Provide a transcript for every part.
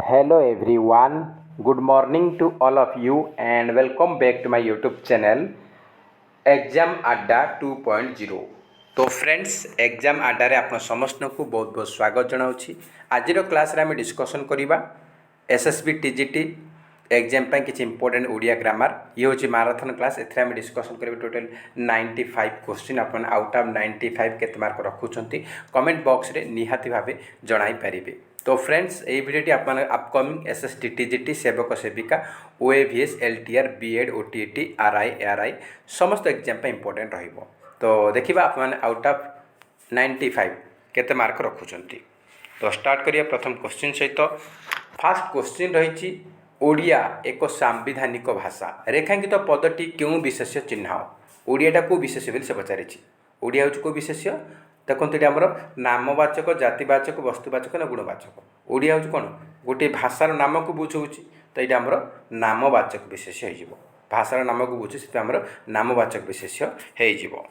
Hello everyone, good morning to all of you and welcome back to my YouTube channel exam अड्डा 2.0। तो friends exam अड्डा रे आपण समस्त को बहुत बहुत स्वागत जनाऊँगी। आज क्लास रे आम डिस्कसन करवा एसएसबी टीजीटी एग्जाम पे किसी इंपोर्टेंट ओडिया ग्रामर ये हूँ माराथन क्लास एथरे आम डिस्कसन करेंगे टोटल 95 क्वेश्चन आप आउट ऑफ 95 केते मार्क रखुंट कमेंट बॉक्स रे निहाती भाव जनाई पारे। तो फ्रेंड्स ये भिडियोटी अपकमिंग एसएसटी टीजीटी सेवक सेविका OAVS LTR BEd OTT RI ARI समस्त एग्जाम पे इंपोर्टेंट रहिबो। तो देखिबा आप आउट ऑफ 95 केते मार्क रखुंट। तो स्टार्ट करिया प्रथम क्वेश्चन सहित। फास्ट क्वेश्चन रही ओडिया एक सांविधानिक भाषा रेखांकित पदटी क्यों विशेष्य चिन्ह ओडियाटा को विशेष्य बोली से पचारि ओडिया हूँ को विशेष्य देखो ये आमर नामवाचक जातिवाचक वस्तुवाचक ना गुणवाचक ओडिया हूँ कौन गोटे भाषार नाम को बुझाऊँच तो ये आमर नामवाचक विशेष्य हो भाषार नाम को बुझे से आमर नामवाचक विशेष्य हो।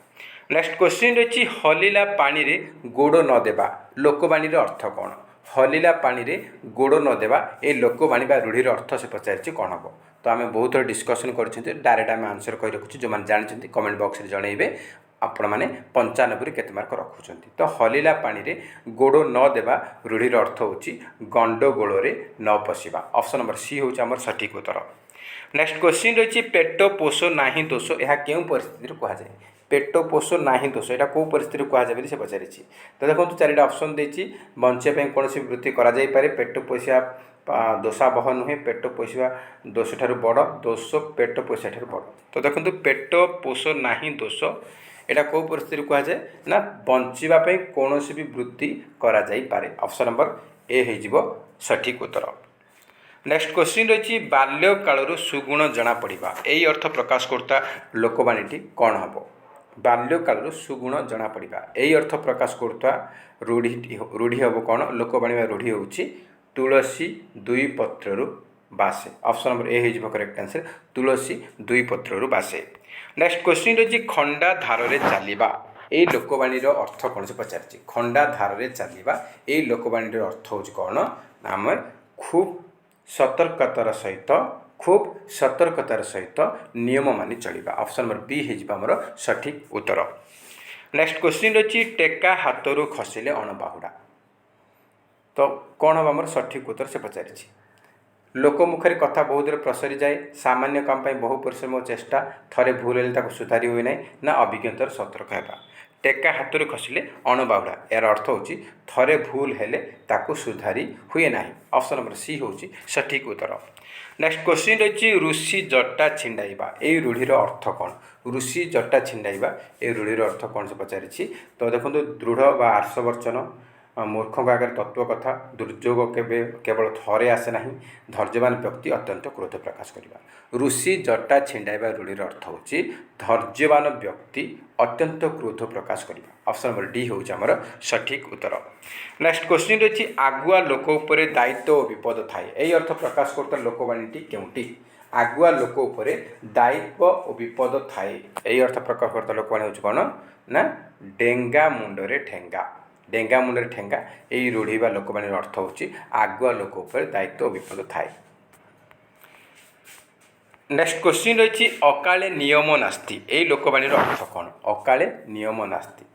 नेक्स्ट क्वेश्चन रही हलिला पानी रे गोड़ न देवा लोकवाणी अर्थ कौन हलिला पानी रे गोड़ न देवा ये लोकवाणी रूढ़ीर अर्थ से पचारि कौन हम। तो आम बहुत थोड़ा डिस्कसन कर डायरेक्ट आम आंसर कही रखुच्छे जो मैंने जानते कमेंट बॉक्स में जनइबे आपण मैंने 95 केते मार्क रखुंट। तो हलिला पानी रे गोड़ न देवा रूढ़ीर अर्थ होची गंडगोल न पशिबा ऑप्शन नंबर सी हूँ आम सठिक उत्तर। नेक्स्ट क्वेश्चन रही पेट पोष नाही दोष यह क्यों परिस्थिति कहुए पेट पोष नाही दोष यहाँ कौ परिस्थिति कहुए से पचारि। तो देखो चारिटा ऑप्शन देती बंचापी कौन वृत्ति करे पेट पोषा दोषा बह नुहे पेट पोषा दोष ठार बड़ दोष पेट पोषा ठार बड़। तो देखो पेट पोष नाही दोष यहाँ कौ परिस्थिति कहुए ना बचापी कौन भी वृत्ति करे ऑप्शन नंबर ए हो सठिक उत्तर। नेक्स्ट क्वेश्चन रही बाल्य कालर सुगुण जना पड़ा यही अर्थ प्रकाश करता लोकवाणी कौन हम बाल्य कालर सुगुण जना पड़ा यही अर्थ प्रकाश करता रूढ़ी हम कौन लोकवाणी रूढ़ी हूँ तुलसी दुई पत्रु बासे ऑप्शन नंबर ए हो करेक्ट आंसर तुलसी दुई पत्रु बासे। नेक्स्ट क्वेश्चन रही खंडा धार रे चलवा यही लोकवाणी अर्थ कौन से पचारि खंडा धार रे चलवा यही लोकवाणी अर्थ हूँ कौन आम खूब सतर्कतार सहित नियम मानि चलिबा ऑप्शन नंबर बी होमर सठिक उत्तर। नेक्स्ट क्वेश्चन रही टेका हाथरू खसिले अणबाहुड़ा तो कौन हम आमर सठिक उत्तर से पचारि लोक मुखर कथा बहुत दूर प्रसरी जाए सामान्य काम बहु परिश्रम चेष्टा थरे भूल हेल्ले सुधारी हुए ना ना अभिज्ञतार सतर्क है टेका हाथ में खसिले अणबाहुड़ा यार अर्थ होची थरे भूल हेले ताकू सुधारी हुए ना ऑप्शन नंबर सी हूँ सठिक उत्तर। नेक्स्ट क्वेश्चन रही ऋषि जटा छिंडाइबा यही रूढ़ीर अर्थ कौन ऋषि जटा छिंडाइबा ये रूढ़ीर अर्थ कौन से पचारि। तो देखो दृढ़ बा आर्षवर्चन मूर्ख आगे तत्व कथा दुर्योग केवल थरे आसे ना धैर्यवान व्यक्ति अत्यंत क्रोध प्रकाश करवा ऋषि जटा छिंडाइबा रूढ़ीर अर्थ हूँ धैर्यवान व्यक्ति अत्यंत क्रोध प्रकाश करवा ऑप्शन नंबर डी हूँ आमर सठिक उत्तर। नेक्स्ट क्वेश्चन रही आगुआ लोक उपरे दायित्व और विपद थाए यही अर्थ प्रकाश करता लोकवाणी क्योंटी आगुआ लोक उपरे दायित्व और विपद थाए यही अर्थ प्रकाश करता लोकवाणी हूँ कौन ना डेंगा मुंडरे ठेंगा डेंगा मुंडे ठेंगा यही रूढ़ी बा लोकवाणी अर्थ हूँ आगुआ लोक उपर दायित्व विपद थाए। नेक्स्ट क्वेश्चन रही अकाले नियम नास्ति यही लोकवाणी अर्थ कौन अकाले नियम नास्ति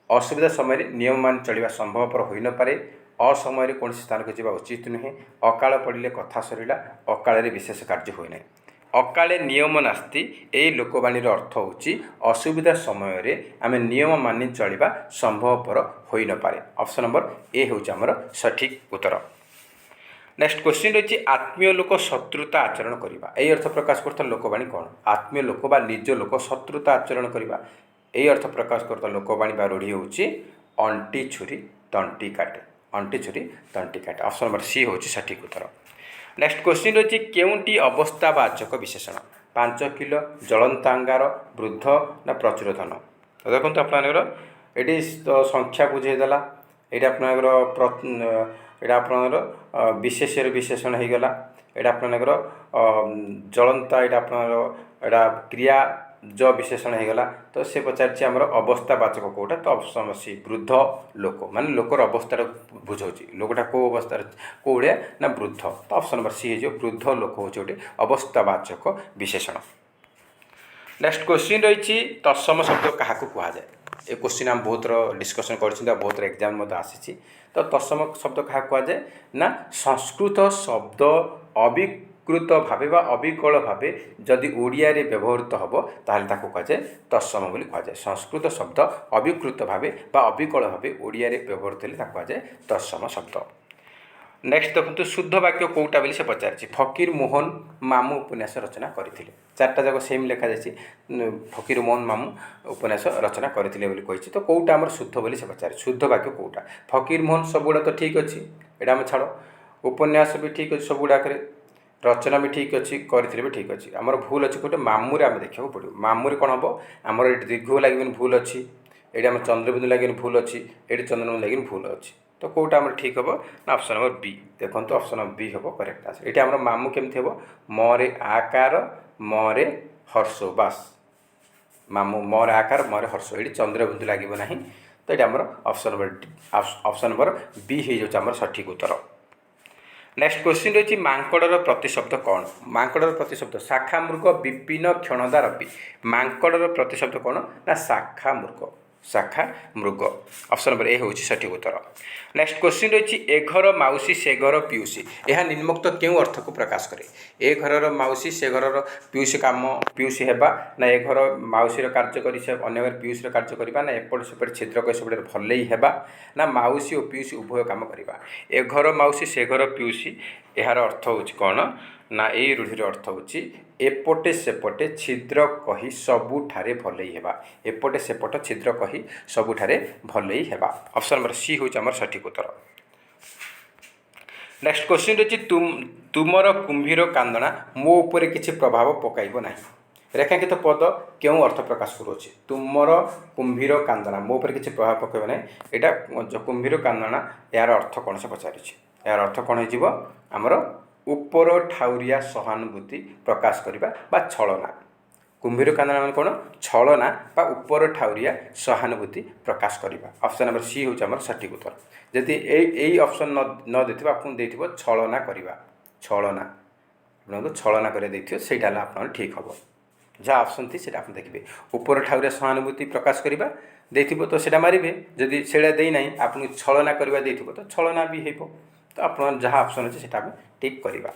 असुविधा समय नियम मान चलवा संभवपर हो न पारे असमय कौन स्थान को जावा उचित नुहे अकाल पड़े कथा सरीला अकाल विशेष कार्य हुए ना अकाले नियम नास्ति यही लोकवाणी अर्थ हूँ असुविधा समय आम नियम मानि चलवा संभवपर हो न पारे ऑप्शन नंबर ए हूँ आमर सठिक उत्तर। नेक्स्ट क्वेश्चन रही आत्मीय लोक शत्रुता आचरण करवा यही अर्थ प्रकाश करता लोकवाणी कौन आत्मीय लोक बा निज लोक शत्रुता आचरण करवा यही अर्थ प्रकाश करता लोकवाणी बा रूढ़ी हूँ अंटी छुरी तंटी काटे अंटी छुरी तंटी काटे ऑप्शन नंबर सी हूँ सठिक उत्तर। नेक्स्ट क्वेश्चन रही केउंटी अवस्थावाचक विशेषण 5 किलो जलंतांगार वृद्ध ना प्रचुर धन। तो देखो ये संख्या बुझेदेला ये आपणकर विशेष विशेषण हो गला ये आपणकर जलंता ये आपणकर क्रिया ज विशेषण होगा तो से पचार आमर अवस्थावाचक कौटा तो ऑप्शन सी वृद्ध लोक माने लोकर अवस्था बुझाऊँ लोकटा कौ अवस्था कौड़िया ना वृद्ध तो ऑप्शन नंबर सी हो वृद्ध लोक हूँ गोटे अवस्थावाचक विशेषण। नेक्स्ट क्वेश्चन रही तत्सम शब्द क्या कहुए ए क्वेश्चन आम बहुत डिस्कसन कर बहुत एग्जाम आसी तो तत्सम शब्द क्या कहुए ना संस्कृत शब्द अविकृत भाव बा अविकल भाव जदि ओडिया रे व्यवहृत हम ताहले ताको कहुए तत्सम बोली कहुए संस्कृत शब्द अविकृत भाव बा अविकल भाव ओडिया रे व्यवहृत हेले ताको कहुए तत्सम शब्द। नेक्स्ट देखो शुद्ध वाक्य कौटा बोली से पचार फकीर मोहन मामू उपन्यास रचना करते चार्टा जाक सेम लिखा जाए फकीर मोहन मामू उपन्यास रचना करते तो कौटा आमर शुद्ध बोली से पचार शुद्ध वाक्य कौटा फकीर मोहन सब गुड़ा तो ठीक अच्छे यहाँ आम छाड़ उपन्यास भी ठीक अच्छे सब गुड़ाक रचना भी ठीक अच्छी करते भी ठीक अच्छे आमर भूल अच्छे गोटे मामूरे आम देखा पड़ो मामूरे कौन हम आमर ये दीर्घ लगे भूल अच्छी ये आम चंद्रबिंदु लगे भूल अच्छी ये चंद्रबिंदु लगे भूल अच्छी तो कौटा आम ठीक हम ना ऑप्शन नंबर बी देखो ऑप्शन नंबर बी हम करेक्ट आंसर ये आम मामू केमती हम मरे आकार मरे हर्ष बास मामू मरे आकार मरे हर्ष ये चंद्रबिंदु लगे ना तो ये आम ऑप्शन नंबर बी हो जाए सठिक उत्तर। नेक्स्ट क्वेश्चन रही मांकड़र प्रतिशब्द कौन मांकड़र प्रतिशब्द शाखा मृग विपिन क्षणदार रवि मांकड़र प्रतिशब्द कौन ना शाखा मृग ऑप्शन नंबर ए हूँ सठिक उत्तर। नेक्स्ट क्वेश्चन रही ए घर माउसी से घर पीयूसी यह निम्नोक्त क्यों अर्थ को प्रकाश करे ए घर माउसी से घर पीयूसी काम पीयूसी हेबा ना ए घर माउसी कार्य करी से अन्य घर पीयूसी कार्य करवा ना एपट सेपट छिद्र कई सब भलई हेबा ना माउसी और पीयूसी उभय काम करवा ए घर माउसी से घर पीयूसी यार अर्थ हूँ कौन ना यही रूढ़िर अर्थ हूँ एपटे सेपटे छिद्र कही सबुठारे भलई हेबा एपटे सेपट छिद्र कही सबुठारे भलई हेबा ऑप्शन नंबर सी हूँ आमर सठिक उत्तर। नेक्स्ट क्वेश्चन रही तुमर कुंभीर कांदना मो उपरे किसी प्रभाव पकाइब ना रेखांकित पद क्यों अर्थ प्रकाश करुच्छे तुमर कुंभीर कांदना मो उपरे किसी प्रभाव पकाइब ना यहाँ जो कुंभीर कांदना यार अर्थ कौन से पचार यार अर्थ कौन होमर उपर ठाउरिया सहानुभूति प्रकाश करने छलना कुंभीर कांदना मान कौन छलना बा उपर ठाउरिया सहानुभूति प्रकाश करने ऑप्शन नंबर सी हूँ आम सठिक उत्तर जदि यही ऑप्शन न देथिबा आपन देथिबो छलना करवा छलना आपन छलना करे देथियो सेटा आपन ठीक हम जहाँ ऑप्शन थी सेटा आपन देखिबे उपर ठाउरिया सहानुभूति प्रकाश करवा देथिबो तो सेटा मारिबे जदि सेटा देई नाही आपन छलना करवा देथिबो तो छलना भी हेबो तो आप जहाँ ऑप्शन अच्छे से टिक करवा।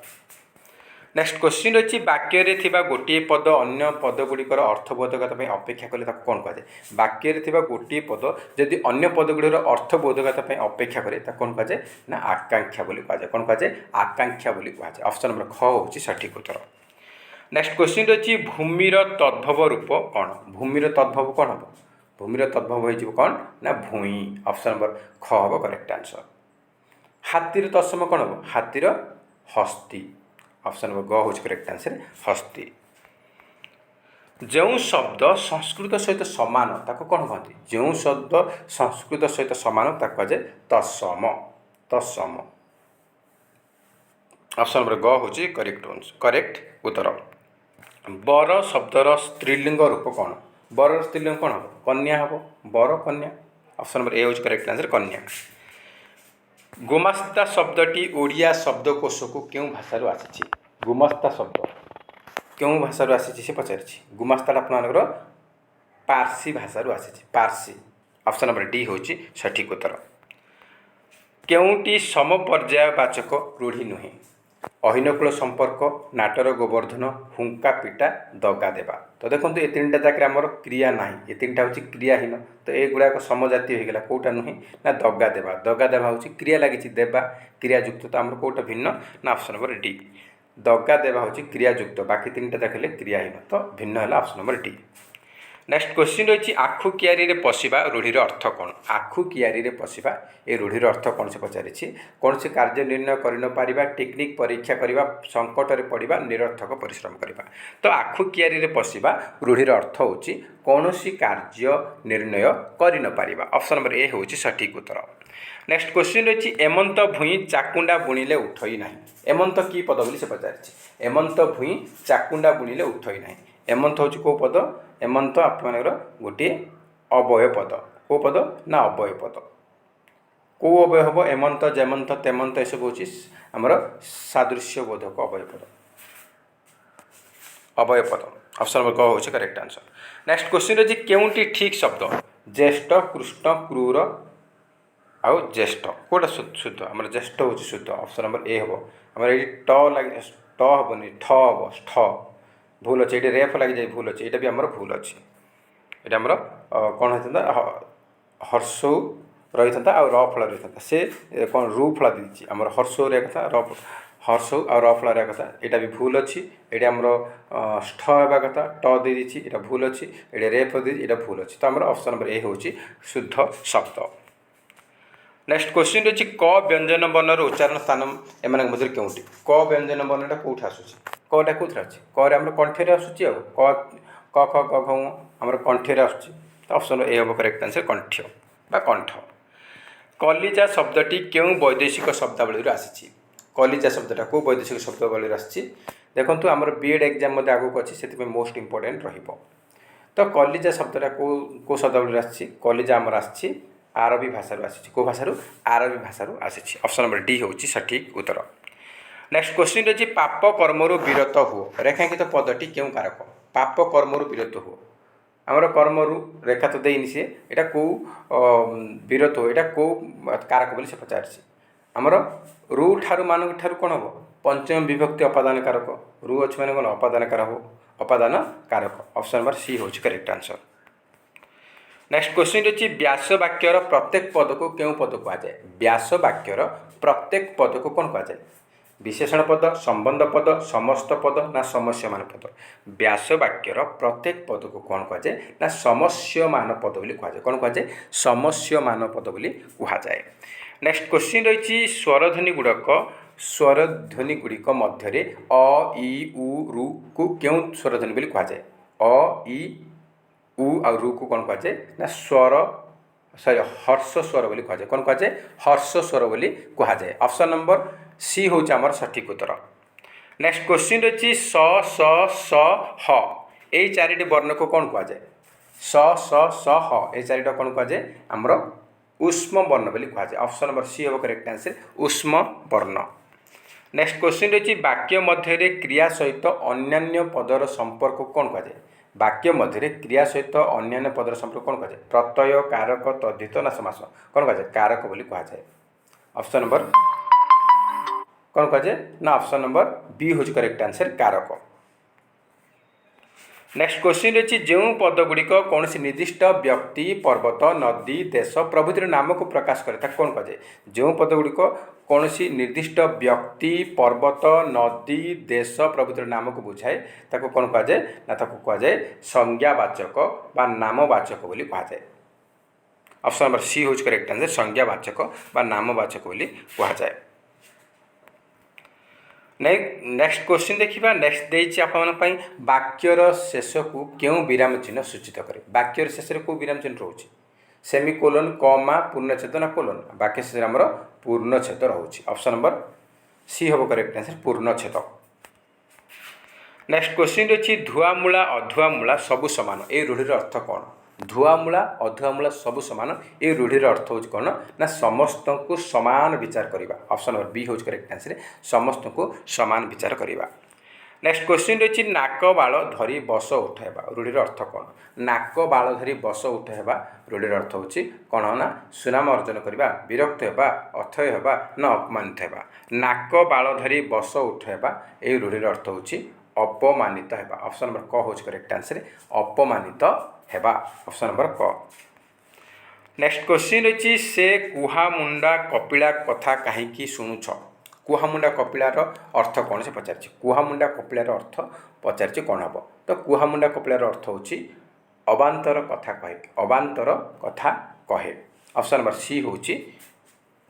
नेक्स्ट क्वेश्चन रही वाक्य गोटे पद अन्य पदगुड़िकर अर्थबोधकता अपेक्षा कले कौन कहुए वाक्य गोटे पद जदि अन्य पदगुड़िकर अर्थबोधकता अपेक्षा करे कौन कहुए ना आकांक्षा बोली कहुए कौन कहुए आकांक्षा बोली कहुए ऑप्शन नंबर ख हूँ सठिक उत्तर। नेक्स्ट क्वेश्चन रही भूमिर तद्भव रूप कौन भूमिर तद्भव कौन हम भूमिर तद्भव हो कौन ना भूई ऑप्शन नंबर ख हम करेक्ट आंसर। हाथीर तत्सम कौन हम हाथीर हस्ती ऑप्शन नंबर ग हूँ करेक्ट आंसर हस्ती। जो शब्द संस्कृत सहित सामान ताको कौन कहते जो शब्द संस्कृत सहित सामान ताको कहुए तत्सम तत्सम ऑप्शन नंबर ग हूँ करेक्ट उत्तर। बर शब्दर स्त्रीलिंग रूप कौन बर स्त्रीलिंग कौन हम कन्या हम बर कन्या ऑप्शन नंबर ए हूँ करेक्ट आंसर कन्या। गुमास्ता शब्दटी ओडिया शब्दकोश को क्यों भाषा आसी गुमास्ता शब्द क्यों भाषा आसी से पचार गुमास्ता आपंकर पार्सी भाषा आसी पार्सी ऑप्शन नंबर डी हूँ सठिक उत्तर। केउटी समपर्यायवाचक रूढ़ी नुहे अहिनकूल संपर्क नाटर गोवर्धन हुंका पिटा दगा देवा तो देखो ये तीन टा जाकर आमर क्रिया ना ये तीन टा हूँ क्रियाहीन तो ये गुड़ाक समजातीय होगा कौटा नुहे ना दगा देवा हूँ क्रिया लगी देवा क्रियायुक्त तो आमर कौटा भिन्न ना ऑप्शन नंबर डी दगा देवा हूँ क्रियायुक्त बाकी तीन टा देखले क्रियाहीन तो भिन्न है option number D. Next question रही आखु कियारी पशिबा रूढ़ीर अर्थ कौन आखु कियारी पशिबा ये रूढ़ीर अर्थ कौन से पचारि कौन से कार्य निर्णय कर टेक्निक परीक्षा करने संकट में पड़ा निरर्थक परिश्रम करवा तो आखु कियारी पशिबा रूढ़ीर अर्थ हूँ कौन कार्य निर्णय कर ऑप्शन नंबर ए हूँ सठिक उत्तर। नेक्स्ट क्वेश्चन रही एमंत भूई चाकुंडा बुणिले उठई ना एमंत की पद बोली से पचारि एमंत भूई चाकुंडा बुणिले उठई ना एमंत हूँ कौ पद एमंत आपर गोटे अवय पद कौ पद ना अवय पद कौ अवय हम एमंत जेमंत तेमंत एसब हूँ आमर सादृश्य बोधक अवय पद ऑप्शन नंबर क हूँ करेक्ट आंसर। नेक्स्ट क्वेश्चन अच्छी केउंटी ठीक शब्द ज्येष्ठ कृष्ण क्रूर आउ ज्येष्ठ कौटा शुद्ध आम ज्येष्ठ हूँ शुद्ध ऑप्शन नंबर ए हम आम ये ट लगे ट हेनी ठ हम ठ भूल अच्छे ये रेफ लगे जाए भूल अच्छे यहाँ भी आमर भूल अच्छे ये आमर कौन होता हर्षौ रही था आ र फल रही था से कौन रू फल देती आम हर्षौ रे कथा र हर्षौ आ र फल रे कथा यहाँ भी भूल अच्छी ये आमर स्थ होगा कथा ट दे दी यहाँ भूल अच्छी ये रेफ दे यहाँ भूल अच्छी तो आम ऑप्शन नंबर ए हूँ शुद्ध शब्द। नेक्स्ट क्वेश्चन अच्छी क व्यंजन वर्णर उच्चारण स्थान एम मध्य केउटी क व्यंजन वर्णटा कौट आसूँ कटा कौन अच्छे क कंठे आसूँ आ क ख ग घ आम कंठे आसूँ ऑप्शन ए हम करेक्ट आंसर कंठ बा कंठ। कलिजा शब्दटी क्यों वैदेशिक शब्दावली आसी कलिजा शब्दटा कौ वैदेशिक शब्दावली आसी देखो आमर बीएड एग्जाम आगक अच्छी से मोस्ट इंपोर्टेंट रहिबो तो कलिजा शब्दटा कौ शब्दावली आसी कलिजा आमर आसी आरबी भाषा आसी कौ भाषा आरबी भाषा आसी ऑप्शन नंबर डी हूँ सठिक उत्तर। नेक्स्ट क्वेश्चन अच्छी पाप कर्मरु विरत हो रेखांकित पदटी क्यों कारक पाप कर्मरु विरत हो आमर कर्मरु रेखा तो देनी सी यहाँ कौ विरत हो यहाँ कौ कारक बोली से पचार आमर रु ठारू मान ठारू कौन हम पंचम विभक्ति अपादान कारक रु अच्छे मैंने कौन अपादान कारक ऑप्शन नंबर सी हूँ करेक्ट आंसर। नेक्स्ट क्वेश्चन अच्छी व्यास वाक्यर प्रत्येक पद को क्यों पद कहुए व्यास वाक्यर प्रत्येक पद को कौन कहुए विशेषण पद संबंध पद समस्त पद ना समस्यमान पद व्यास वाक्यर प्रत्येक पद को कौन कहुए ना समस्यमान पद बोली कहुए कौन कहुए समस्यमान पद बोली कहुए। नेक्स्ट क्वेश्चन रही स्वरध्वनि गुड़क स्वरध्वनि गुड़िक मध्य अ इ उ रु को क्यों स्वरध्वनि बोली कहुए अ इ उ आ रु को कौन कहुए ना स्वर सॉरी हर्ष स्वर बोली कहुए कौन कहुए हर्ष स्वर बोली कहुए ऑप्शन नंबर सी हूँ आमर सठिक उत्तर। नेक्स्ट क्वेश्चन रही स स स ह यही चारिटी वर्ण को कौन कहुए स स स ह ये चारिटा कौन कहुए आमर उष्म वर्ण बोली कहुए ऑप्शन नंबर सी हम करेक्ट आंसर उष्म वर्ण। नेक्स्ट क्वेश्चन रही वाक्य मध्य क्रिया सहित अन्यान्य पदर संपर्क कौन कहुए वाक्य मध्य क्रिया सहित अन्यान्य पदर संपर्क कौन कहुए प्रत्यय कारक तद्धित ना समास कौन कहुए कारक बोली कहुए ऑप्शन नंबर कौन कहुए ना ऑप्शन नंबर बी हूँ करेक्ट आंसर कारक। नेक्स्ट क्वेश्चन रही जो पद गुड़िक कौन निर्दिष्ट व्यक्ति पर्वत नदी देश प्रभृतिर नाम को प्रकाश करे कौन कहुए जो पद गुड़िक कौन निर्दिष्ट व्यक्ति पर्वत नदी देश प्रभृतिर नाम को बुझाए ताको कौन कहुए ना ताको कहुए संज्ञावाचक बा नामवाचक बोली कहुए ऑप्शन नंबर सी हूँ करेक्ट आंसर संज्ञावाचक बा नामवाचक बोली कहुए। नेक्स्ट क्वेश्चन देखा नेक्स्ट देती आपई वाक्यर शेष को क्यों विराम चिन्ह सूचित करे वाक्यर शेष को विराम चिन्ह रोचे सेमिकोलन कमा पूर्णछेद ना कोलन वाक्य शेष आमर पूर्णछेद रोचे ऑप्शन नंबर सी हम करेक्ट आंसर पूर्णछेद। नेक्स्ट क्वेश्चन रही धुआमूला अधुआमूला सबु समान ये रूढ़िर अर्थ कौन धुआमूला अधुआमूला सबु समान ये रूढ़िर अर्थ हूँ कौन ना समस्त को समान विचार करवा ऑप्शन नंबर बी हूँ करेक्ट आंसर समस्त को समान विचार करवा। नेक्स्ट क्वेश्चन रही नाक बाल धरी बस उठाइबा रूढ़िर अर्थ कौन नाक बाल धरी बस उठाइबा रूढ़िर अर्थ हूँ कौन ना सुनाम अर्जन करवा विरक्त होगा अथय होगा न अपमानित होगा नाक बाल धरी बस उठाइबा ये रूढ़िर अर्थ हूँ अपमानित होगा ऑप्शन नंबर क हूँ करेक्ट आंसर अपमानित हेबा ऑप्शन नंबर क। नेक्स्ट क्वेश्चन रही से कुहामुंडा कपिला कथा कहीं शुणुछ कुहामुंडा कपिलार अर्थ कौन से पचार कुहामुंडा कपिलार अर्थ पचार कौन हम तो कुहामुंडा कपिलार अर्थ हूँ अबांतर कथा कहे अबांतर कथा कहे ऑप्शन नंबर सी हूँ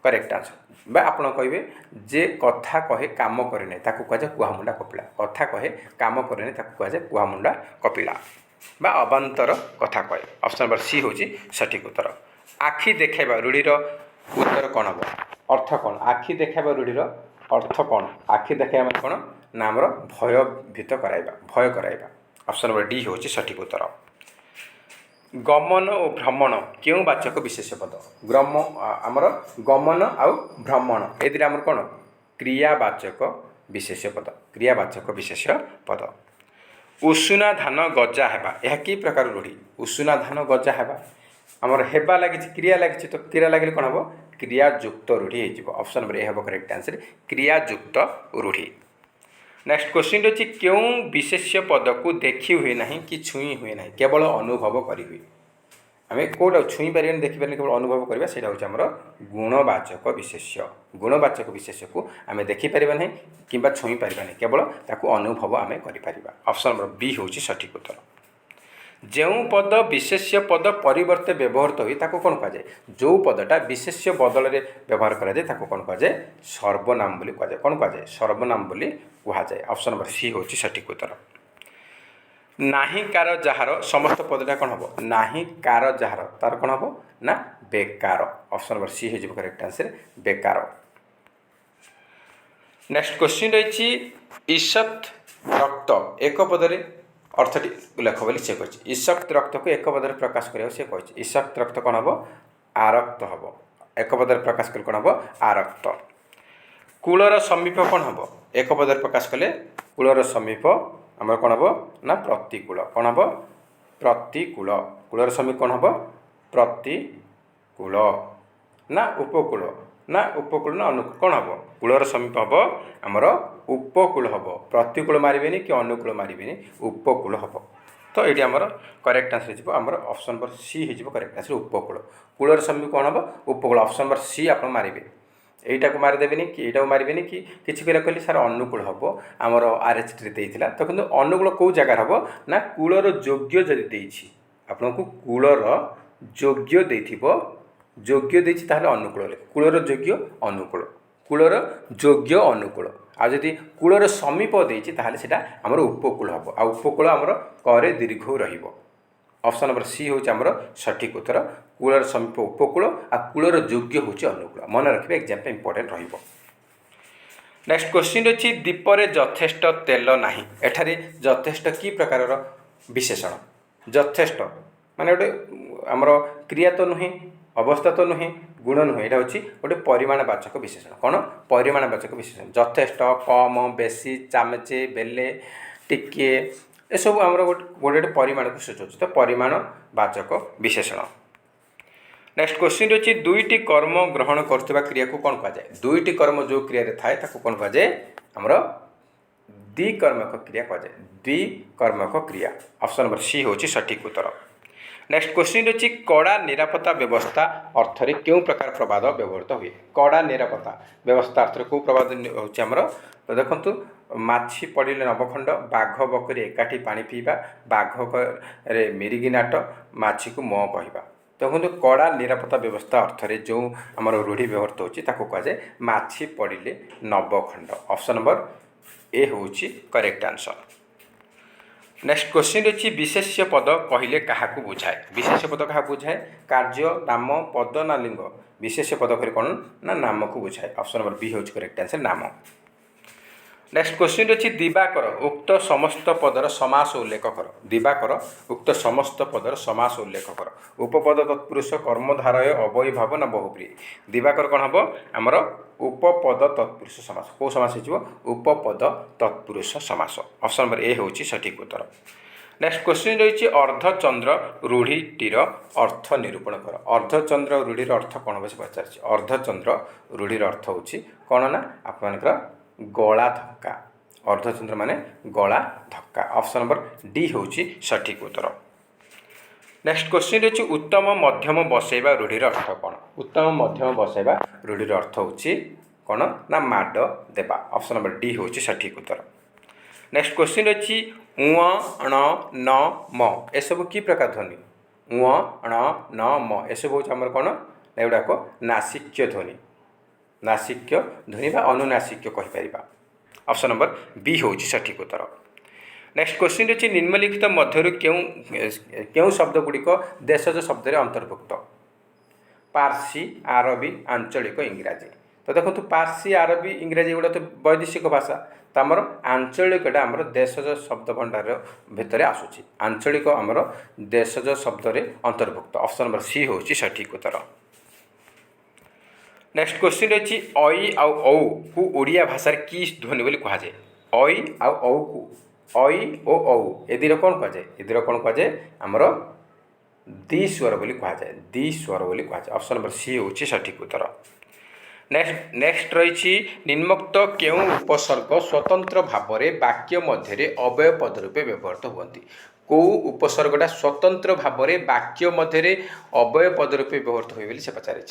करेक्ट आंसर बा आपड़ कहे जे कथा कहे काम करे नहीं ताकू कहुए कुहामुंडा कपिला कथा कहे काम करे नहीं ताकू कहुए कुहामुंडा कपिला बा अबांतर कथा कहे ऑप्शन नंबर सी हूँ सठिक उत्तर। आखि देखाइबा रूढ़िर उत्तर कौन हम अर्थ कौन आखि देखाइबा रूढ़िर अर्थ कौन आखि देखाइबा कौन ना आमर भयभीत कराइबा भय कराइबा ऑप्शन नंबर डी हूँ सठिक उत्तर। गमन और भ्रमण क्यों वाचक विशेष पद आमर गमन आउ भ्रमण ए आमर कौन क्रियावाचक विशेष पद क्रियावाचक विशेष पद। उषुना धान गजा हेबा यह कि प्रकार रूढ़ी उषुना धान गजा हेबा आमर हेबा लगी क्रिया लगी तो क्रिया लगे कौन हम क्रियायुक्त रूढ़ी हो ऑप्शन नंबर ए हम करेक्ट आंसर क्रियायुक्त रूढ़ी। नेक्स्ट क्वेश्चन रही क्यों विशेष्य पद को देखी हुए ना कि छुई हुए ना केवल अनुभव करी आम कौटा छुई पारे देखिपारे केवल अनुभव करवा से हूँ आम गुणवाचक विशेष्य गुणवाचक विशेष्य को आम देखिपर ना कि छुई पार ना केवल ताकू अनुभव आम कर ऑप्शन नंबर बी हूँ सठिक उत्तर। जो पद विशेष्य पद परिवर्ते व्यवहृत हुई कौन कहुए जो पदटा विशेष्य बदल में व्यवहार कराए कौन कहुए सर्वनाम बोली कहुए कौन कहुए सर्वनाम बोली कहुए ऑप्शन नंबर सी हूँ सठिक उत्तर। नाही कार जार समस्त पदटा कौन हम नाही कार जार तार कौन हम ना बेकार ऑप्शन नंबर सी हो करेक्ट आंसर बेकार। नेक्स्ट क्वेश्चन रही ईषत् रक्त एक पदरे अर्थटी लेख बोली से कही ईषत् रक्त को एक पदर प्रकाश करा से कही ईषत् रक्त कौन हम आरक्त हम एक पदर प्रकाश कले कौन हम आरक्त। कूलर समीप कौन हम एक पदर प्रकाश कले कूलर समीप आम कौन हम ना प्रतिकूल कौन हम प्रतिकूल कूलर समीप कौन हम प्रतिकूल ना उपकूल ना अनुकूल कौन हम कूलर समीप हम आमर उपकूल हम प्रतिकूल मारे कि अनुकूल मारे उपकूल हम तो ये आमर करेक्ट आंसर होमर ऑप्शन नंबर सी हो करेक्ट आंसर उपकूल कूलर समीप कौन हम उपकूल ऑप्शन नंबर सी आप मारे यहीटा को मारिदेवे कि यहीटा मारे कि किसी पिला कहली सार अनुकूल हम आमर आरएच देता तो कि अनुकूल कौ जगार हम ना कूलर योग्य जदि आपन को कूलर योग्य योग्य देता अनुकूल कूलर योग्य अनुकूल कूलर योग्य अनुकूल आदि कूलर समीप देती आमर उपकूल हम आ उपकूल आमर करे दीर्घ रही ऑप्शन नंबर सी हूँ आमर सठिक उत्तर कूलर समीप उपकूल आ कूलर योग्य हूँ अनुकूल मन रखिए एग्जाम पे इंपोर्टेंट रहिबो। नेक्स्ट क्वेश्चन अच्छी दीपरे यथेष्ट तेल नाही एठारे यथेष्ट कि प्रकार विशेषण यथेष्ट माने गोटे आमर क्रिया तो नुहे अवस्था तो नुहे गुण नुहे यहाँ हूँ गोटे परिमाणवाचक विशेषण कौन परिमाणवाचक विशेषण यथेष्ट कम बेसी चामचे बेले टिके ए सब आमर गोटे गोटे परिमाण को सूचाऊँ तो परिमाणवाचक विशेषण। नेक्स्ट क्वेश्चन अच्छी दुईटी कर्म ग्रहण करथिबा क्रिया को कौन कहुए दुईटी कर्म जो क्रिया थाए ताको कौन कहुए आमर द्विकर्मक क्रिया कहुए द्विकर्मक क्रिया ऑप्शन नंबर सी हूँ सठिक उत्तर। नेक्स्ट क्वेश्चन अच्छी कड़ा निरापत्ता व्यवस्था अर्थ रे क्यों प्रकार प्रवाद व्यवहृत हुए कड़ा निरापत्ता व्यवस्था अर्थ कौ प्रवाद होमर देखु माछी पड़े नवखंड बाघ बकरी एकाठी पानी पीवा बाघ रे मिरिगी नाट माछी को म कहवा तो कहते कड़ा निरापत्ता व्यवस्था अर्थ रे जो आम रूढ़ी व्यवहृत होची ताको कहुए माछी पड़े नवखंड ऑप्शन नंबर ए हूँ करेक्ट आंसर। नेक्स्ट क्वेश्चन अच्छी विशेष्य पद कहले क्या बुझाए विशेष्य पद क्या बुझाए कार्य नाम पद ना लिंग विशेष्य पद कह कौन ना नाम को बुझाए ऑप्शन नंबर बी हूँ करेक्ट आंसर नाम। नेक्स्ट क्वेश्चन अच्छी दिवाकर उक्त समस्त पदर समास उल्लेख कर दिवाकर उक्त समस्त पदर समास उल्लेख कर उपपद तत्पुरुष कर्मधारय अवयी भाव ना बहुप्रिय दिवाकर कौन हम आमर उपपद तत्पुरुष समास कौ समास हो उपपद तत्पुरुष समास ऑप्शन नंबर ए हूँ सठिक उत्तर। नेक्स्ट क्वेश्चन रही अर्धचंद्र रूढ़ीटीर अर्थ निरूपण कर अर्धचंद्र रूढ़ीर अर्थ कौन हम पचार अर्धचंद्र रूढ़ीर अर्थ हूँ कौन ना आप गला धक्का अर्धचंद्र माने गला धक्का ऑप्शन नंबर डी हूँ सठिक उत्तर। नेक्स्ट क्वेश्चन रही उत्तम मध्यम बसैवा रूढ़ीर अर्थ कौन उत्तम मध्यम बसैवा रूढ़ीर अर्थ हूँ कौन ना माड देवा ऑप्शन नंबर डी हूँ सठिक उत्तर। नेक्स्ट क्वेश्चन रही उण न म एसबू कि प्रकार ध्वनि उण न म एसबू हूँ आमर कौन एगुड़ाक नासिक्य ध्वनि नासिक्य ध्वनि अनुनासिक्य कहीपर ऑप्शन नंबर बी हूँ सठिक उत्तर। नेक्स्ट क्वेश्चन रही निम्नलिखित मध्य क्यों शब्द गुड़िक देशज शब्द अंतर्भुक्त पार्सी आरबी आंचलिक इंग्राजी तो देखो पारसी अरबी इंग्राजी गुड़ा तो वैदेशिक भाषा तो आमर आंचलिकटा आमर देशज शब्द भंडार भितर आसूची आंचलिक आमर देशज शब्द अंतर्भुक्त ऑप्शन नंबर सी हूँ सठिक उत्तर। नेक्स्ट क्वेश्चन रही ऐ आउ औ को ओडिया भाषा की ध्वनि बोली कहुए ऐ आउ औ को ऐ ओ औ एदिर कौन कहुए एदिर कौन कहुए आमर द्विस्वर बोली कहुए द्विस्वर बोली कहुए ऑप्शन नंबर सी हूँ सठिक उत्तर। नेक्स्ट रही निम्नोक्त केउं उपसर्ग स्वतंत्र भाव में वाक्य मध्य अव्यय पद रूपे व्यवहृत हुअन्ति कौ उपसर्गटा स्वतंत्र भाव में वाक्य मध्य अव्यय पद रूपे व्यवहृत हुए से पचार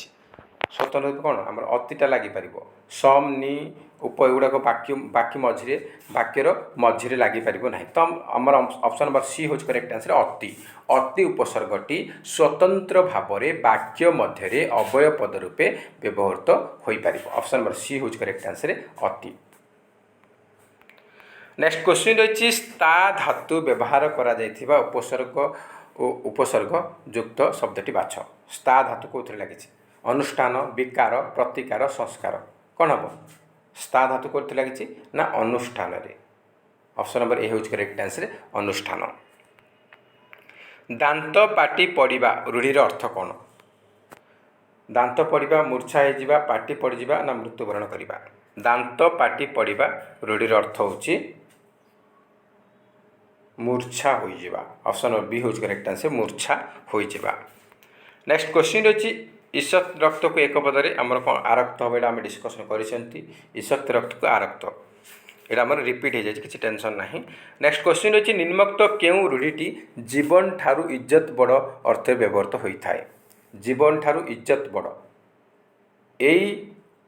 स्वतंत्र कौन आम अतिटा लगिपर सम नि उप एगुड़ाक बाकी मझे वाक्यर मझे लगिपर ना तो आम ऑप्शन नंबर सी हूँ करेक्ट आंसर अति अति उपसर्गटी स्वतंत्र भाव में वाक्य मध्य अव्यय पद रूपे व्यवहृत हो पार ऑप्शन नंबर सी हूँ करेक्ट आंसर अति। नेक्स्ट क्वेश्चन रही स्ता धातु व्यवहार करा उपसर्ग युक्त शब्दटी बाछ स्ता धातु कौन लगी अनुष्ठान विकार प्रतिकार संस्कार कौन हम स्ता धातु कौन लगी ना अनुष्ठान ऑप्शन नंबर ए हूँ करेक्ट आंसर अनुष्ठान। दांत पाटी पड़ा रूढ़ीर अर्थ कौन दांत पड़ा मूर्छा हो पाटी पड़जा ना मृत्युवरण करवा दांत पाटी पड़ा रूढ़ीर अर्थ हूँ मूर्छा हो ऑप्शन नंबर बी हूँ करेक्ट आंसर मूर्छा हो। नेक्स्ट क्वेश्चन रही ईषत् रक्त को एक पदरे आमर कौन आरक्त हम यहाँ डिस्कसन कर ईषत् रक्त को आरक्त यहाँ आम रिपीट हो जाए किसी टेंशन ना। नेक्स्ट क्वेश्चन रही निम्नोक्त केउं रूढ़ीटी जीवन ठारू इज्जत बड़ अर्थ व्यवहृत होता है जीवन ठारू इज्जत बड़ यही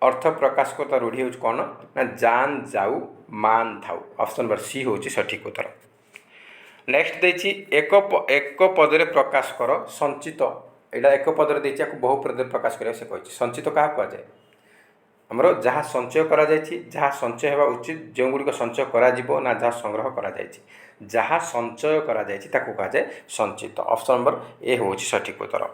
अर्थ प्रकाश करता रूढ़ी हूँ कौन ना जान जाऊ मान थाऊ ऑप्शन नंबर सी हूँ सठिक उत्तर। नेक्स्ट देखिए एक पदरे प्रकाश कर संचित यहाँ एक पदर देखिए बहु पदर प्रकाश करा से कही संचित क्या कहुए आमर जहाँ संचय करा जहाँ संचय होगा उचित जो गुड़िक संचय करा ना जहाँ संग्रह करा जहाँ संचय करा कहुए संचित ऑप्शन नंबर ए हूँ सठिक उत्तर।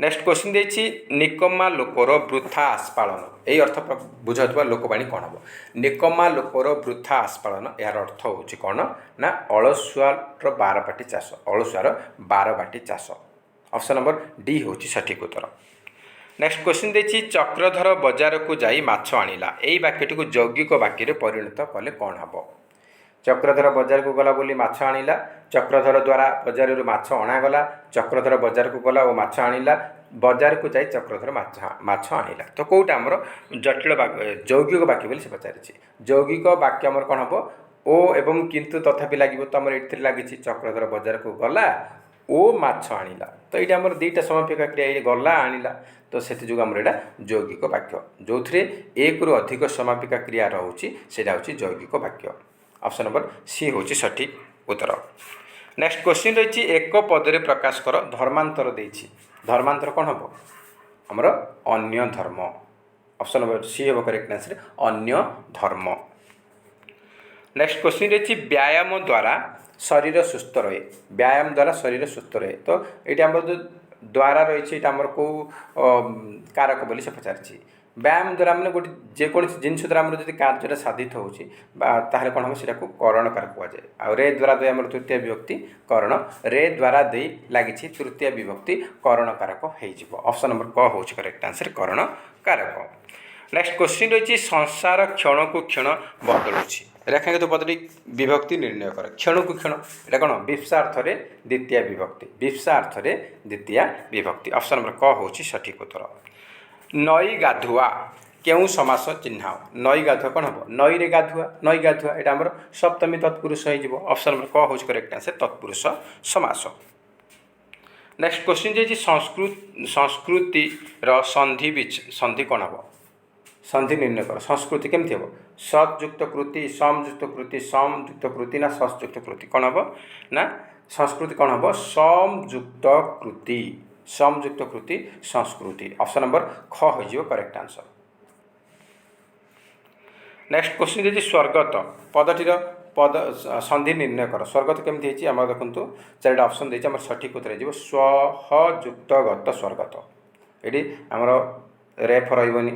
नेक्स्ट क्वेश्चन देखिए निकम्मा लोकर वृथा आस्पालन यही अर्थ बुझाऊा लोकवाणी कौन हम निकम्मा लोकर वृथा आस्पालन यार अर्थ हूँ कौन ना अलसुआर बारबाटी चाष अलसुआर बारबाटी चाष ऑप्शन नंबर डी हूँ सठिक उत्तर। नेक्स्ट क्वेश्चन देखिए चक्रधर बजार को जाई माछ आनिला यही वाक्यटी को यौगिक वाक्य परिणत कले कौन हम चक्रधर बजार को गला बोली माछ आनिला चक्रधर द्वारा बजार माछ अणागला चक्रधर बजार को गला और माछ आनिला बजार को जाई चक्रधर माछ आनिला तो कौटा आमर जटिल यौगिक वाक्य बोली से पचारि यौगिक वाक्य आमर कौन हम ओ एवं किंतु तथापि लगे तो आम ये लगी चक्रधर बजार को गला ओ माछ आनिला तो ये आमर दुईटा समापिका क्रिया ये गला आनिला तो से आमर यहाँ यौगिक वाक्य जो थे एक रु अधिक समापिका क्रिया रोचे से हूँ यौगिक वाक्य ऑप्शन नंबर सी हूँ सठिक उत्तर। नेक्स्ट क्वेश्चन रही एक पदरे प्रकाश कर धर्मांतर देछि धर्मांतर कौन हम आमर अन्य धर्म ऑप्शन नंबर सी हम करेक्ट आंसर अन्य धर्म। नेक्स्ट क्वेश्चन रही व्यायाम द्वारा शरीर सुस्थ रहे व्यायाम द्वारा शरीर सुस्थ रहे तो ये आम जो द्वारा रही आमर कौ कारक बोली से पचारि व्यायाम द्वारा मैंने गोटे जेकोसी जिन द्वारा आम जो कार्य साधित होता कौन हम से करण कारक कहुए आ रे द्वारा दे आम तृतीय विभक्ति करण रे द्वारा दे लगी तृतीय विभक्ति करण कारक हो ऑप्शन नंबर क हूँ करेक्ट आंसर करण कारक। नेक्स्ट क्वेश्चन रही संसार क्षण को क्षण बदलुची रेखांकित पदटी विभक्ति निर्णय कर क्षण को क्षण यहाँ कौन विप्सार्थ द्वितीय विभक्ति विप्सार्थ द्वितीय विभक्ति ऑप्शन नंबर क हूँ सठिक उत्तर। नई गाधुआ केउं समास चिन्ह नई गाधुआ कौन हम नई रे गाधुआ यहाँ आमर सप्तमी तत्पुरुष हो ऑप्शन नंबर क हूँ करेक्ट आंसर तत्पुरुष समास। नेक्स्ट क्वेश्चन जी संस्कृति संधि कौन हम संधि निर्णय कर संस्कृति केमती हम सतयुक्त कृति समयुक्त कृति ना ससयुक्त कृति कौन हम ना संस्कृति कौन हम समयुक्त कृति संस्कृति ऑप्शन नंबर ख हो करेक्ट आंसर। नेक्स्ट क्वेश्चन जी स्वर्गत पदटीर पद संधि निर्णय कर स्वर्गत केमती आम देखो चारिटा ऑप्शन देती आम सठिक उत्तर हो स्वयुक्त गत स्वर्गत ये आमर रेफ रही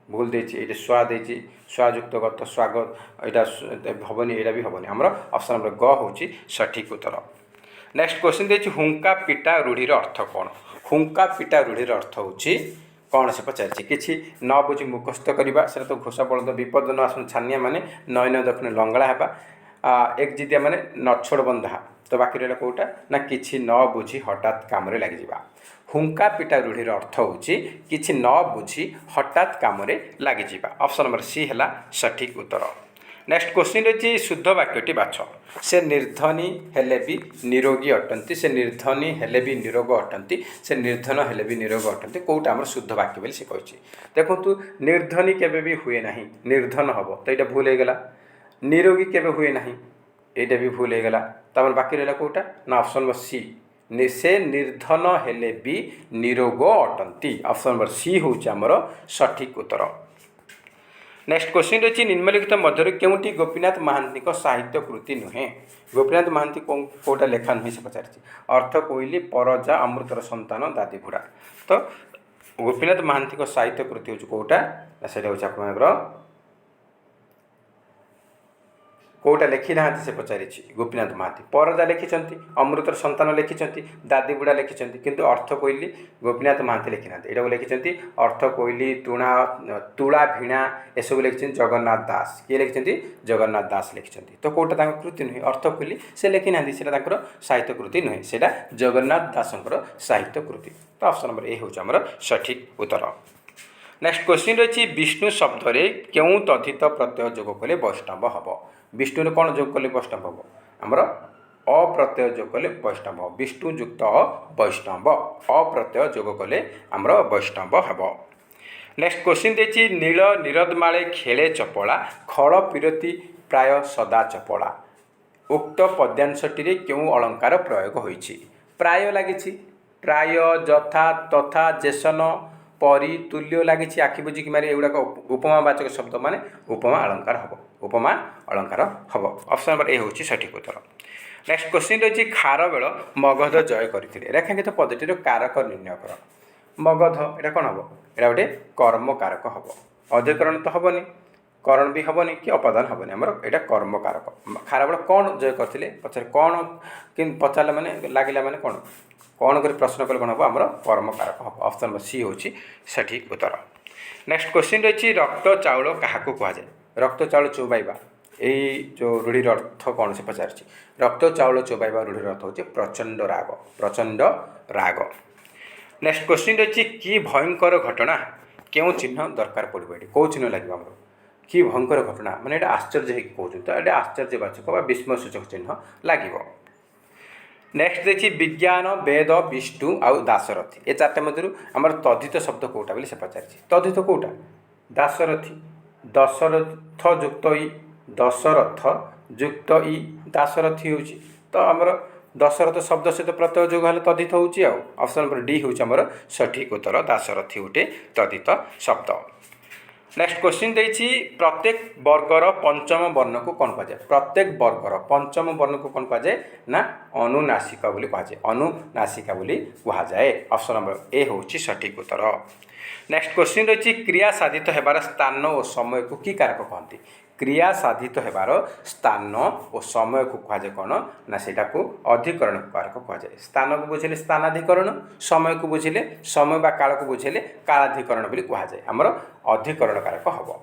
भूल देछि एटा स्वा देछि स्वायुक्त गत स्वागत एटा हेनी एटा भी हेनी आमर ऑप्शन नंबर ग होछि सठिक उत्तर। नेक्स्ट क्वेश्चन देछि हुंका पिटा रूढ़ीर अर्थ कौन। हुंका पिटा रूढ़ीर अर्थ होछि कौन से पचार किसी न बुझी मुखस्त करवा से तो घोषा बलद विपद न आसन छानिया माने नयन दक्षिण लंगड़ा हेबा एक जिदिया माने नछोड़ बंधा तो बाकी रहा कौटा ना किसी न बुझी हठात काम लग हुंका पिटा रूढ़ीर अर्थ होछि किसी न बुझी हठात काम लग ऑप्शन नंबर सी है सठिक उत्तर। नेक्स्ट क्वेश्चन रही शुद्ध वाक्यटी बाछ से निर्धनी हेले भी निरोगी अटंती से निर्धनी हेले भी निरोग अटंती से निर्धन हेले भी निरोग अटंती कौटा आम शुद्ध वाक्य बोली से कही देखु निर्धनी केबे भी हुए ना निर्धन हम तो यहाँ भूल हो गला निरोगी केबे हुए ना यहाँ भी भूल हो गला तब बाकी रहा कौटा ना ऑप्शन नंबर सी से निर्धन हेले भी निरोग अटंती ऑप्शन नंबर सी हूँ आमर सठिक उत्तर। नेक्स्ट क्वेश्चन रही निम्नलिखित मध्य केउटी गोपीनाथ महांती साहित्य कृति नुहे गोपीनाथ महांती कौटा लेखा नुहे से पचार अर्थ कोइली परजा अमृतर संतान दादी बुढ़ा तो गोपीनाथ महांती साहित्य कृति हूँ कौटा से आप कौटा लिखि ना से पचारि गोपीनाथ महांती परजा लिखिं अमृतर संतान लिखिं दादी बुढ़ा लिखिं किंतु अर्थ कोइली गोपीनाथ महांती लिखि ना यहाँ लिखिं अर्थ कोइली तुणा तुला भिणा एसबू लिखिं जगन्नाथ दास किए लिखिं जगन्नाथ दास लिखिं तो कौटा कृति नुहे अर्थ कोइली से लिखि ना साहित्य कृति नुहे से जगन्नाथ दासंकर साहित्य कृति तो ऑप्शन नंबर ए हूँ आमर सठिक उत्तर। नेक्स्ट क्वेश्चन रही विष्णु शब्द क्यों तद्धित प्रत्यय जोग कले वैष्णव हम विष्णु कौन जोग कले वैष्णव हम आमर अप्रत्यय जोग कले वैष्णव विष्णु युक्त वैष्णव अप्रत्यय जोग कले आमर वैष्णव हम। नेक्स्ट क्वेश्चन देखिए नील निरदमाळे खेले चपला खड़ पिरती प्राय सदा चपला उक्त पद्यांशटी क्यों अलंकार प्रयोग होइछि प्राय लगी प्राय यथा तथा जेसन परी तुल्य लगी आखि बुझिकी मारे एगुड़ाक उपमावाचक शब्द माने उपमा अलंकार हम उपमा अलंकार हम ऑप्शन नंबर ए हूँ सठिक उत्तर। नेक्स्ट क्वेश्चन रही खार बेल मगध जय करते रेखांकित पद्धतिर कारक निर्णय कर मगध यहाँ कौन हम यहाँ गोटे कर्म कारक हम अधिकरण तो हेनी करण भी हेनी कि अपादान हेनी आमर यहाँ कर्म कारक खार बेल कौन जय करते पचारे कौन कि पचारे मैंने लगे मैंने कौन कर प्रश्न कले कौन हम आमर कर्म कारक हम ऑप्शन नंबर सी हूँ सठिक उत्तर। नेक्स्ट क्वेश्चन रही रक्त चाउल क्या कहुए रक्त चाउल चोबाइबा यही जो रूढ़ीर अर्थ कौन से पचार रक्त चाउल चोबाइबा रूढ़ीर अर्थ होचे प्रचंड राग प्रचंड राग। नेक्स्ट क्वेश्चन रही कि भयंकर घटना क्यों चिन्ह दरकार पड़ो ये कौ चिन्ह लगे आम कि भयंकर घटना माने ये आश्चर्य कहते तो ये आश्चर्यवाचक विस्मय सूचक चिन्ह लगे। नेक्स्ट देखिए विज्ञान वेद विष्णु आउ दाशरथी ये चार्टे मध्य आम तद्धित शब्द कौटा बोली से पचार तद्धित कौटा दाशरथी दशरथ युक्त ई दशरथ युक्त ई दाशरथी हूँ तो आमर दशरथ शब्द सहित प्रत्यय जोग हेल्ले तद्धित होउची ऑप्शन नंबर डी हूँ आमर सठिक उत्तर दाशरथी गोटे तद्धित शब्द। नेक्स्ट क्वेश्चन देखिए प्रत्येक वर्गर पंचम वर्ण को कौन कहुए प्रत्येक वर्गर पंचम वर्ण को कौन कहुए ना अनुनासिका बोली कहुए अनुनासिका बोली कहुए ऑप्शन नंबर ए हूँ सठिक उत्तर। नेक्स्ट क्वेश्चन रही क्रिया साधित होबार स्थान और समय को कि कारक कहती क्रिया साधित होबार स्थान और समय को कहुए कौन ना सेटा को अधिकरण कारक कहुए स्थान को बुझे स्थानाधिकरण समय को बुझे समय बा काल को बुझे कालाधिकरण बोली कहुए आमर अधिकरण कारक हम।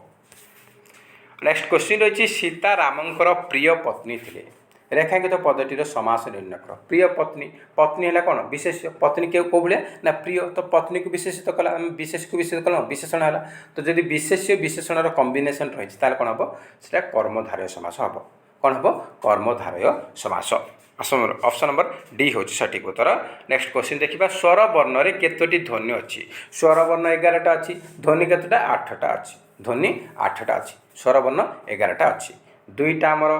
नेक्स्ट क्वेश्चन रही सीता रामंकर प्रिय पत्नी थे रेखांकित पद्धतिर समास निर्णय कर प्रिय पत्नी पत्नी है कौन विशेष पत्नी के कौ भाया ना प्रिय तो पत्नी को विशेषित कला विशेष को विशेष कल विशेषण है तो जब विशेष्य विशेषण कम्बिनेसन रही कौन हम से कर्मधारय समास हम कौन हम कर्मधारय समास ऑप्शन नंबर डी हूँ सठिक उत्तर। नेक्स्ट क्वेश्चन देखा स्वर वर्ण में केतोटी ध्वनि अच्छी स्वर वर्ण 11टा अच्छी ध्वनि केतोटा 8टा अच्छी ध्वनि 8टा अच्छी स्वर वर्ण 11टा अच्छी दुईटा आमर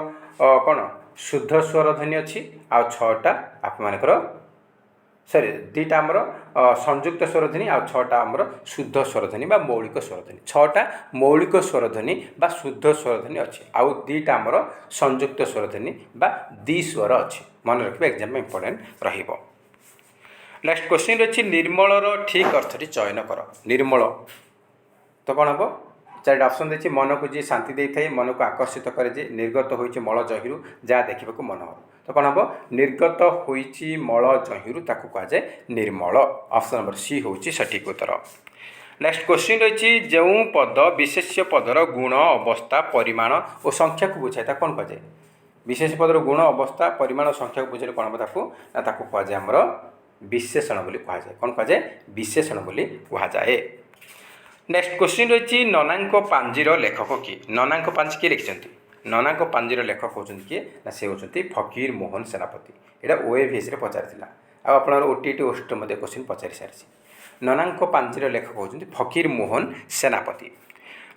कौन शुद्ध स्वर ध्वनि अच्छी आउ 6टा आप मानकर सॉरी दुईटा आमर संयुक्त स्वर ध्वनि आउ 6टा आमर शुद्ध स्वर ध्वनि बा मौलिक स्वर ध्वनि 6टा मौलिक स्वर ध्वनि बा शुद्ध स्वर ध्वनि अच्छी आउ दुईटा आमर संयुक्त स्वर ध्वनि बा दी स्वर अच्छी मन रखिए एग्जाम में इंपोर्टेंट रहिबो। नेक्स्ट क्वेश्चन रही निर्मलर ठीक अर्थटी चयन कर निर्मल तो कौन हम चारिटा ऑप्शन देखिए मन को जी शांति दे थाए मन को आकर्षित करे जे निर्गत होइछि मल जहिरु जहाँ देखा मनोहर तो कौन हम निर्गत होइछि मल जहिरु ताकू कह जाए निर्मल ऑप्शन नंबर सी होइछि सठिक उत्तर। नेक्स्ट क्वेश्चन रही जो पद विशेष्य पदर गुण अवस्था परिमाण और संख्या को बुझाए कौन कह जाए विशेष पदर गुण अवस्था परिमाण संख्या को बुझे कौन हम ताकू कह जाए आमर विशेषण बोली कह जाए कौन कह जाए विशेषण बोली कह जाए। नेक्स्ट क्वेश्चन रही ननांक पांजीर लेखक किए ननांक पांजी किए लिखिं ननांक पांजीर लेखक होती किए ना से होती फकीर मोहन सेनापति यहाँ ओएभीएस पचार आप ओटीटी ओस्ट क्वेश्चन पचारि सारी ननांक पांजीर लेखक होती फकीर मोहन सेनापति।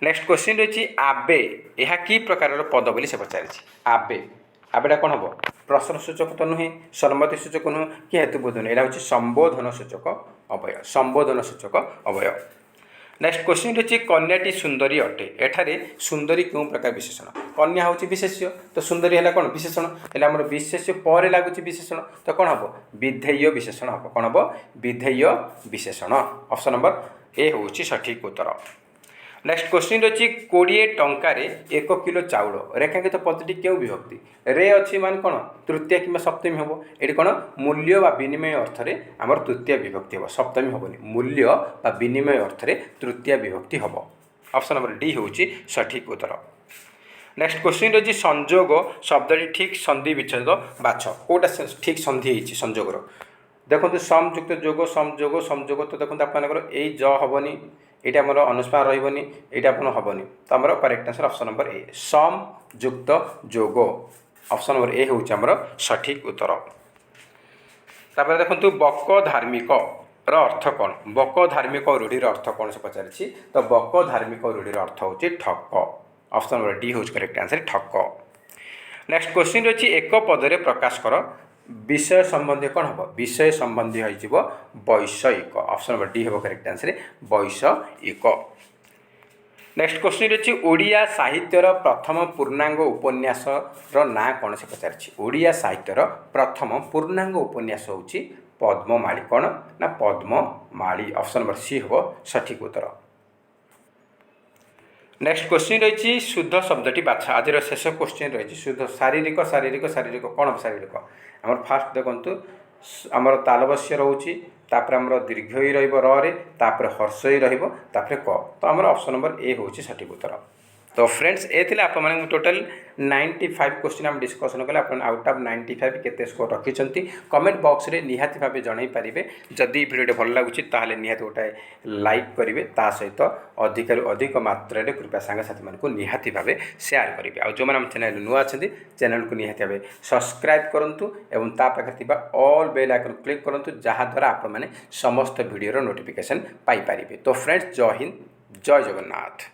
नेक्स्ट क्वेश्चन रही आबे यह कि प्रकार पद बोली से पचारि आबे आबेटा कौन हम प्रश्न सूचक तो नुहे सम्मति सूचक नुह कि हेतुबोध नुहे यहाँ हूँ संबोधन सूचक अवय संबोधन सूचक अवय। नेक्स्ट क्वेश्चन रही कन्याटी सुंदरी अटे एठारे सुंदरी क्यों प्रकार विशेषण कन्या हूँ विशेष्य तो सुंदरी है कौन विशेषण है आम विशेष्य पर लगुच विशेषण तो कौन हम विधेय विशेषण हम कौन हम विधेय विशेषण ऑप्शन नंबर ए हूँ सठिक उत्तर। नेक्स्ट क्वेश्चन रही 20 टंकार 1 किलो चाउल रेखांकित पदटी क्यों विभक्ति रे अच्छी मान कौन तृतीय कि सप्तमी हम ये कौन मूल्य बा विनिमय अर्थ में आमर तृतीय विभक्ति हम सप्तमी हेनी मूल्य बा विनिमय अर्थ में तृतीय विभक्ति हम ऑप्शन नंबर डी हूँ सठिक उत्तर। नेक्स्ट क्वेश्चन रही संजोग शब्दटी ठीक संधि विच्छेद बाछ कौटा ठीक संधि संजोगर देखो समयुक्त जोग संजोग संजोग तो देखो आपंकर यही ज हेनी ये आमर अनुस्मार रही यहाँ आप हेनी तो आमर correct answer option number A सम युक्त जोग ऑप्शन नंबर ए हूँ आमर सठिक उत्तर। तापर देखो बक धार्मिक अर्थ कौन बक धार्मिक रूढ़ीर अर्थ कौन से पचारि तो बक धार्मिक रूढ़ीर अर्थ हूँ ठक ऑप्शन नंबर डी हूँ करेक्ट आंसर ठक। नेक्स्ट क्वेश्चन रही एक पदरे प्रकाश कर विषय संबंधी कौन हम विषय संबंधी हो वैषयिक ऑप्शन नंबर डी हम करेक्ट आंसर वैषयिक। नेक्स्ट क्वेश्चन रही ओडिया साहित्यर प्रथम पूर्णांग उपन्यासर ना कौन से पचारि ओडिया साहित्यर प्रथम पूर्णांग उपन्यास हूँ पद्ममाली कौन ना पद्ममाली ऑप्शन नंबर सी हम सठिक उत्तर। नेक्स्ट क्वेश्चन रही शुद्ध शब्दटी बाछ आज शेष क्वेश्चन रही शुद्ध शारीरिक शारीरिक शारीरिक कौन शारीरिक आमर फास्ट देखु आमर तालबस्य रोचे तापर आमर दीर्घ ही रे तापर हर्ष ही रे क तो आमर ऑप्शन नंबर ए हूँ सठिक उत्तर। तो फ्रेंड्स ये थे आप टोटल 95 क्वेश्चन आम डिस्कसन कले आप आउट ऑफ 95 केते स्कोर रखिंट कमेंट बॉक्स रे निहाती भाव जन पारे जदि भिडियो भल लगुच निहाती गोटे लाइक करेंगे ता सहित अधिक अधिक मात्रा कृपया सांगसाथी मानक निहाती भाव सेयार करेंगे आ जो मैंने चैनल नुआ अच्छा चैनल को निहाती भाव सब्सक्राइब करूँ और ता पाखे ऑल बेल आइकन क्लिक करूँ जहाँद्वारा आप समस्त भिडियो नोटिफिकेशन पाइपर। तो फ्रेंड्स जय हिंद जय जगन्नाथ।